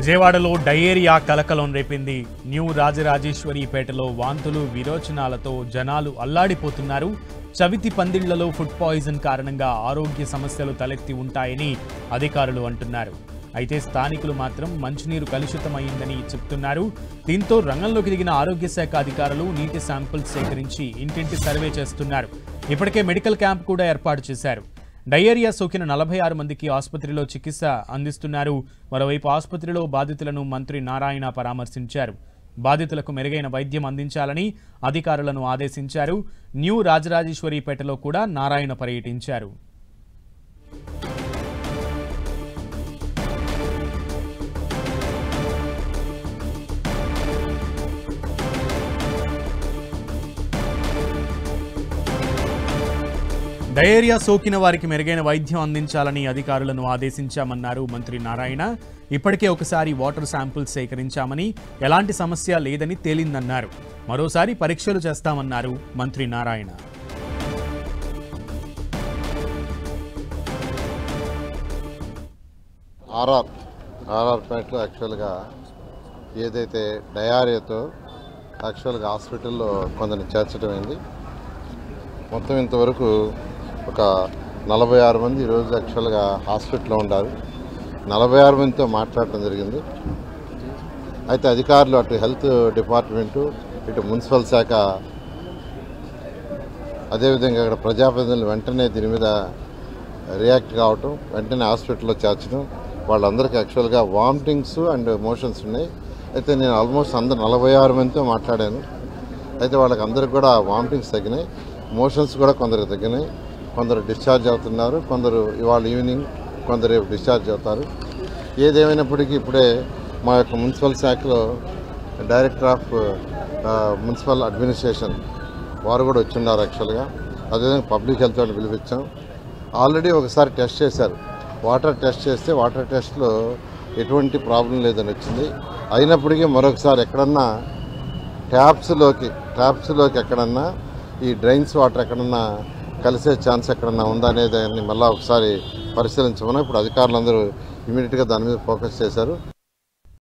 విజయవాడలో డయేరియా కలకలం రేపింది. న్యూ రాజరాజేశ్వరిపేటలో వాంతులు విరోచనాలతో జనాలు అల్లాడిపోతున్నారు. చవితి పందిళ్లలో ఫుడ్ పాయిజన్ కారణంగా ఆరోగ్య సమస్యలు తలెత్తి ఉంటాయని అధికారులు అంటున్నారు. అయితే స్థానికులు మాత్రం మంచినీరు కలుషితమైందని చెప్తున్నారు. దీంతో రంగంలోకి దిగిన ఆరోగ్య శాఖ అధికారులు నీటి శాంపిల్స్ సేకరించి ఇంటింటి సర్వే చేస్తున్నారు. ఇప్పటికే మెడికల్ క్యాంప్ కూడా ఏర్పాటు చేశారు. డయేరియా సోకిన 46 మందికి ఆసుపత్రిలో చికిత్స అందిస్తున్నారు. మరోవైపు ఆసుపత్రిలో బాధితులను మంత్రి నారాయణ పరామర్శించారు. బాధితులకు మెరుగైన వైద్యం అందించాలని అధికారులను ఆదేశించారు. న్యూ రాజరాజేశ్వరిపేటలో కూడా నారాయణ పర్యటించారు. డయేరియా సోకిన వారికి మెరుగైన వైద్యం అందించాలని అధికారులను ఆదేశించామన్నారు మంత్రి నారాయణ. ఇప్పటికే ఒకసారి వాటర్ శాంపిల్స్ సేకరించామని ఎలాంటి సమస్య లేదని తేలిందన్నారు. మరోసారి పరీక్షలు చేస్తామన్నారు మంత్రి నారాయణ. ఆర్ఆర్పేటలో యాక్చువల్గా ఏదైతే డయారియాతో యాక్చువల్గా హాస్పిటల్లో కొందరిని చేర్చడం అయింది. మొత్తం ఇంతవరకు ఒక 46 మంది ఈరోజు యాక్చువల్గా హాస్పిటల్లో ఉన్నారు. 46 మందితో మాట్లాడటం జరిగింది. అయితే అధికారులు అటు హెల్త్ డిపార్ట్మెంటు, ఇటు మున్సిపల్ శాఖ, అదేవిధంగా ఇక్కడ ప్రజాప్రతినిధులు వెంటనే దీని మీద రియాక్ట్ కావటం, వెంటనే హాస్పిటల్లో చేర్చడం. వాళ్ళందరికీ యాక్చువల్గా వామిటింగ్స్ అండ్ మోషన్స్ ఉన్నాయి. అయితే నేను ఆల్మోస్ట్ 46 మందితో మాట్లాడాను. అయితే వాళ్ళకి అందరికి కూడా వామిటింగ్స్ తగ్గినాయి, మోషన్స్ కూడా కొందరికి తగ్గినాయి. కొందరు డిశ్చార్జ్ అవుతున్నారు, కొందరు ఇవాళ ఈవినింగ్, కొందరు రేపు డిశ్చార్జ్ అవుతారు. ఏదేమైనప్పటికీ ఇప్పుడే మా యొక్క మున్సిపల్ శాఖలో డైరెక్టర్ ఆఫ్ మున్సిపల్ అడ్మినిస్ట్రేషన్ వారు కూడా వచ్చిన్నారు యాక్చువల్గా. అదేవిధంగా పబ్లిక్ హెల్త్ వాళ్ళని పిలిపించాం. ఆల్రెడీ ఒకసారి టెస్ట్ చేశారు. వాటర్ టెస్ట్ చేస్తే వాటర్ టెస్ట్లో ఎటువంటి ప్రాబ్లం లేదని వచ్చింది. అయినప్పటికీ మరొకసారి ఎక్కడన్నా ట్యాప్స్లోకి ఎక్కడన్నా ఈ డ్రైన్స్ వాటర్ ఎక్కడన్నా కలిసే ఛాన్స్ ఎక్కడన్నా ఉందా అనేది మళ్ళీ ఒకసారి పరిశీలించమని ఇప్పుడు అధికారులందరూ ఇమీడియట్గా దాని మీద ఫోకస్ చేశారు.